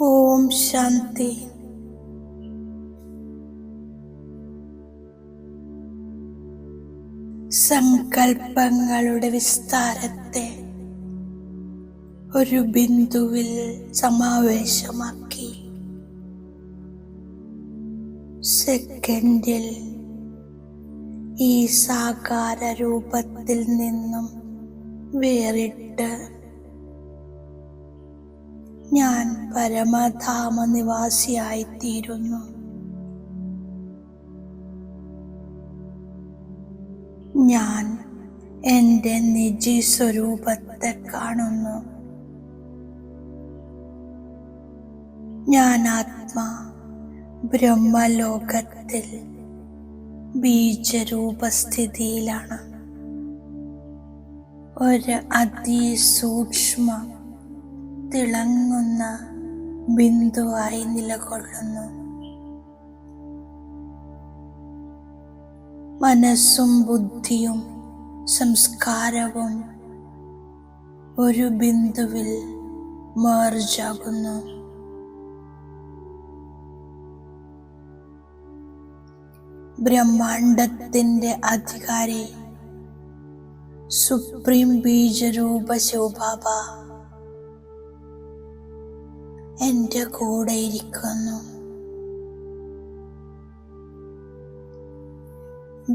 ഓം ശാന്തി. സങ്കൽപ്പങ്ങളുടെ വിസ്താരത്തെ ഒരു ബിന്ദുവിൽ സമാവേശമാക്കി സെക്കൻഡിൽ ഈ സാകാര രൂപത്തിൽ നിന്നും വേറിട്ട് ഞാൻ പരമധാമ നിവാസിയായിത്തീരുന്നു. ഞാൻ എൻ്റെ നിജി സ്വരൂപത്തെ കാണുന്നു. ഞാൻ ആത്മാ ബ്രഹ്മലോകത്തിൽ ബീജരൂപസ്ഥിതിയിലാണ്. ഒരു അതിസൂക്ഷ്മ തിളങ്ങുന്ന ബിന്ദുവായി നിലകൊള്ളുന്നു. മനസ്സും ബുദ്ധിയും സംസ്കാരവും ഒരു ബിന്ദുവിൽ മെർജാകുന്നു. ബ്രഹ്മാണ്ടത്തിൻ്റെ അധികാരി സുപ്രീം ബീജരൂപ ശിവബാബ എൻ്റെ കൂടെ ഇരിക്കുന്നു.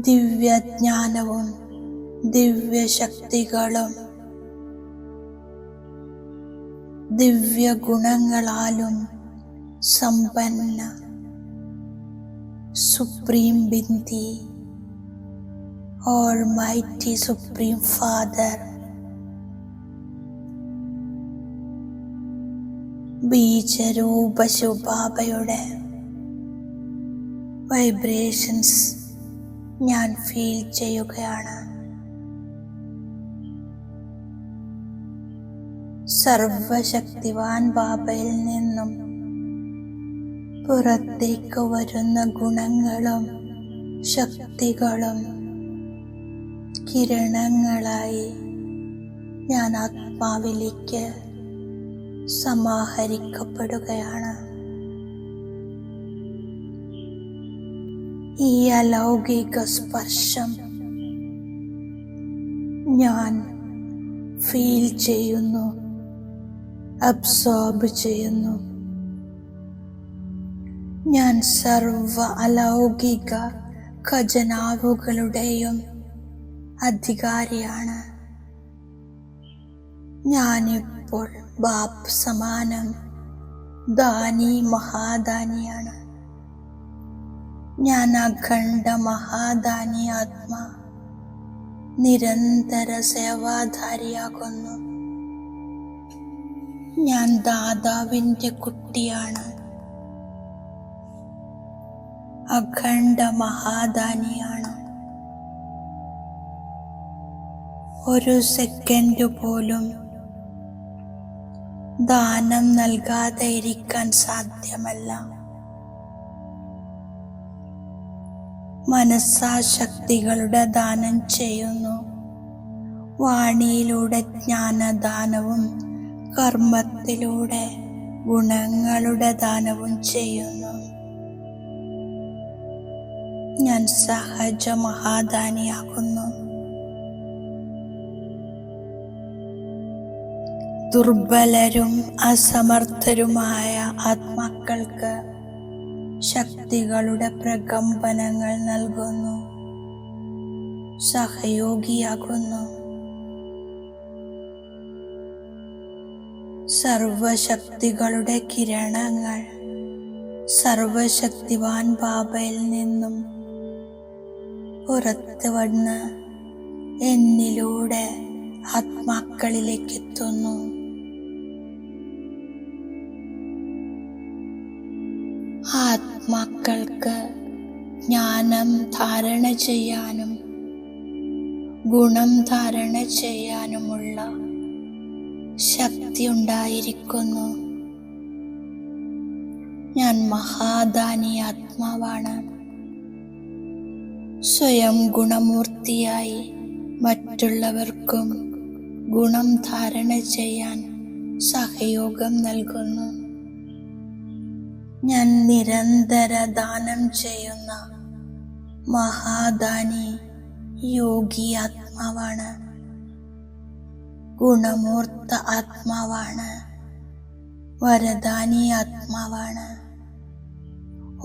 ദിവ്യജ്ഞാനവും ദിവ്യശക്തികളും ദിവ്യഗുണങ്ങളാലും സമ്പന്ന സുപ്രീം ബിന്ദി ഓൾമൈറ്റി സുപ്രീം ഫാദർ ബീജരൂപ ശിവബാബയുടെ വൈബ്രേഷൻസ് ഞാൻ ഫീൽ ചെയ്യുകയാണ്. സർവശക്തിവാൻ ബാബയിൽ നിന്നും പുറത്തേക്ക് വരുന്ന ഗുണങ്ങളും ശക്തികളും കിരണങ്ങളായി ഞാൻ ആത്മാവിലേക്ക് സമാഹരിക്കപ്പെടുകയാണ്. ഈ അലൗകിക സ്പർശം ഞാൻ ഫീൽ ചെയ്യുന്നു, അബ്സോർബ് ചെയ്യുന്നു. ഞാൻ സർവ അലൗകിക ഖജനാവുകളുടെയും അധികാരിയാണ്. ഞാനിപ്പോൾ ബാപ്പ് സമാനം ദാനി മഹാദാനിയാണ്. ഞാൻ അഖണ്ഡ മഹാദാനി ആത്മാ നിരന്തര സേവാധാരിയാകുന്നു. ഞാൻ ദാതാവിൻ്റെ കുട്ടിയാണ്. അഖണ്ഡ മഹാദാനിയാണ്. ഒരു സെക്കൻഡ് പോലും ദാനം നൽകാതെ ഇരിക്കാൻ സാധ്യമല്ല. മനസ്സാശക്തികളുടെ ദാനം ചെയ്യുന്നു. വാണിയിലൂടെ ജ്ഞാനദാനവും കർമ്മത്തിലൂടെ ഗുണങ്ങളുടെ ദാനവും ചെയ്യുന്നു. ഞാൻ സഹജ മഹാദാനിയാകുന്നു. ദുർബലരും അസമർത്ഥരുമായ ആത്മാക്കൾക്ക് ശക്തികളുടെ പ്രകമ്പനങ്ങൾ നൽകുന്നു. സഹയോഗിയാകുന്നു. സർവശക്തികളുടെ കിരണങ്ങൾ സർവശക്തിവാൻ ബാബയിൽ നിന്നും പുറത്ത് വന്ന് എന്നിലൂടെ ആത്മാക്കളിലേക്ക് എത്തുന്നു. ആത്മാക്കൾക്ക് ജ്ഞാനം ധാരണ ചെയ്യാനും ഗുണം ധാരണ ചെയ്യാനുമുള്ള ശക്തി ഉണ്ടായിരിക്കുന്നു. ഞാൻ മഹാദാനി ആത്മാവാണ്. സ്വയം ഗുണമൂർത്തിയായി മറ്റുള്ളവർക്കും ഗുണം ധാരണ ചെയ്യാൻ സഹയോഗം നൽകുന്നു. ഞാൻ നിരന്തര ദാനം ചെയ്യുന്ന മഹാദാനി യോഗി ആത്മാവാണ്. ഗുണമൂർത്ത ആത്മാവാണ്. വരദാനി ആത്മാവാണ്.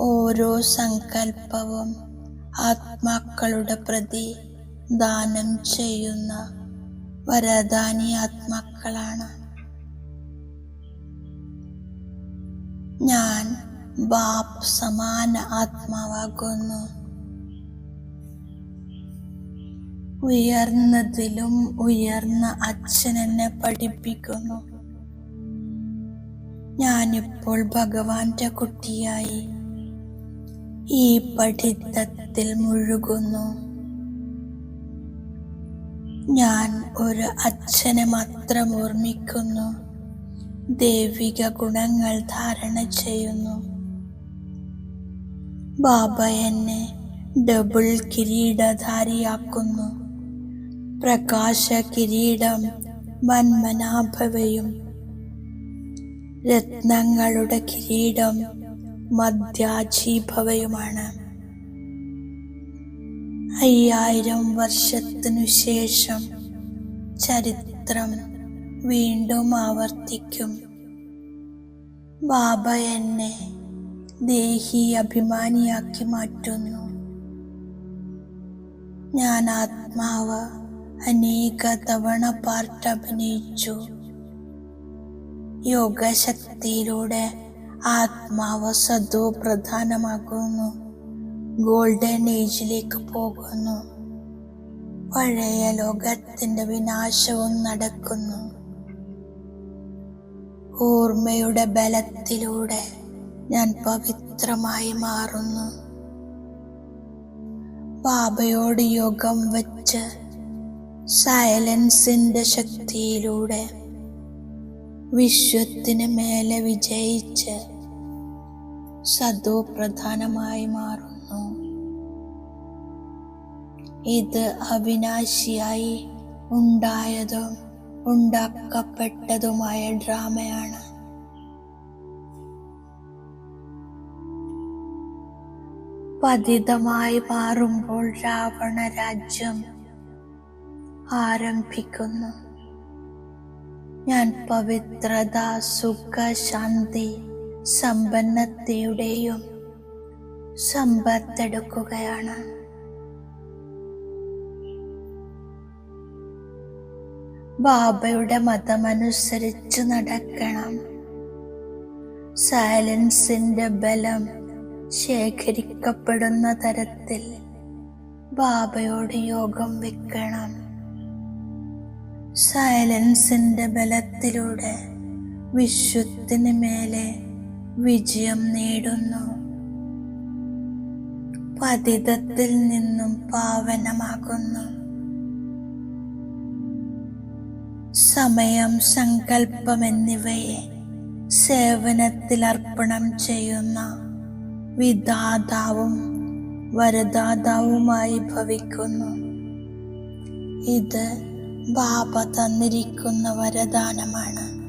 ഓരോ സങ്കല്പവും ആത്മാക്കളുടെ പ്രതി ദാനം ചെയ്യുന്ന വരദാനി ആത്മാക്കളാണ്. ഞാൻ ബാപ്പ് സമാന ആത്മാവാകുന്നു. ഉയർന്നതിലും ഉയർന്ന അച്ഛൻ എന്നെ പഠിപ്പിക്കുന്നു. ഞാനിപ്പോൾ ഭഗവാന്റെ കുട്ടിയായി ഈ പഠിത്തത്തിൽ മുഴുകുന്നു. ഞാൻ ഒരു അച്ഛനെ മാത്രം ഓർമ്മിക്കുന്നു. ദൈവിക ഗുണങ്ങൾ ധാരണ ചെയ്യുന്നു. ബാബ എന്നെ ഡബിൾ കിരീടധാരിയാക്കുന്നു. പ്രകാശ കിരീടം മന്മനാഭവയും രത്നങ്ങളുടെ കിരീടം മധ്യാജീഭവയുമാണ്. 5000 വർഷത്തിനു ശേഷം ചരിത്രം വീണ്ടും ആവർത്തിക്കും. ബാബ എന്നെ ദേഹി അഭിമാനിയാക്കി മാറ്റുന്നു. ഞാൻ ആത്മാവ് അനേക തവണ പാർട്ട് അഭിനയിച്ചു. യോഗശക്തിയിലൂടെ ആത്മാവ് സദോ പ്രധാനമാകുന്നു. ഗോൾഡൻ ഏജിലേക്ക് പോകുന്നു. പഴയ ലോകത്തിന്റെ വിനാശവും നടക്കുന്നു. ഓർമ്മയുടെ ബലത്തിലൂടെ ഞാൻ പവിത്രമായി മാറുന്നു. ബാബയോട് യോഗം വച്ച് സൈലൻസിന്റെ ശക്തിയിലൂടെ വിശ്വത്തിന് മേലെ വിജയിച്ച് സദോ പ്രധാനമായി മാറുന്നു. ഇത് അവിനാശിയായി ഉണ്ടായതും ഉണ്ടാക്കപ്പെട്ടതുമായ ഡ്രാമയാണ്. പതിതമായി മാറുമ്പോൾ രാവണ രാജ്യം ആരംഭിക്കുന്നു. ഞാൻ പവിത്രത, സുഖ, ശാന്തി, സമ്പന്നതയുടെയും സമ്പത്തെടുക്കുകയാണ്. ബാബയുടെ മതമനുസരിച്ച് നടക്കണം. സൈലൻസിന്റെ ബലം ശേഖരിക്കപ്പെടുന്ന തരത്തിൽ ബാബയോട് യോഗം വെക്കണം. സൈലൻസിന്റെ ബലത്തിലൂടെ വിശ്വത്തിന് മേലെ വിജയം നേടുന്നു. പതിതത്തിൽ നിന്നും പാവനമാകുന്നു. സമയം, സങ്കല്പം എന്നിവയെ സേവനത്തിൽ അർപ്പണം ചെയ്യുന്ന വിധാതാവും വരദാതാവുമായി ഭവിക്കുന്നു. ഇത് ബാബ തന്നിരിക്കുന്ന വരദാനമാണ്.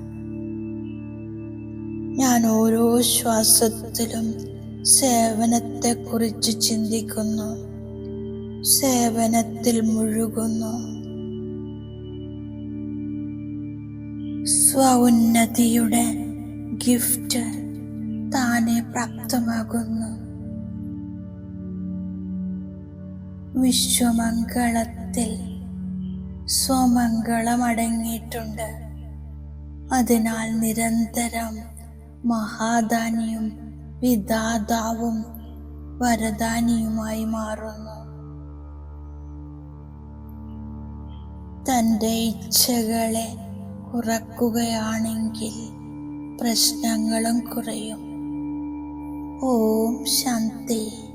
ഞാൻ ഓരോ ശ്വാസത്തിലും സേവനത്തെക്കുറിച്ച് ചിന്തിക്കുന്നു. സേവനത്തിൽ മുഴുകുന്നു. സ്വഉന്നതിയുടെ ഗിഫ്റ്റ് താനെ പ്രാപ്തമാകുന്നു. വിശ്വമംഗളത്തിൽ സ്വമംഗളം അടങ്ങിയിട്ടുണ്ട്. അതിനാൽ നിരന്തരം മഹാദാനിയും വിധാതാവും വരദാനിയുമായി മാറുന്നു. തൻ്റെ ഇച്ഛകളെ കുറക്കുകയാണെങ്കിൽ പ്രശ്നങ്ങളും കുറയും. ഓം ശാന്തി.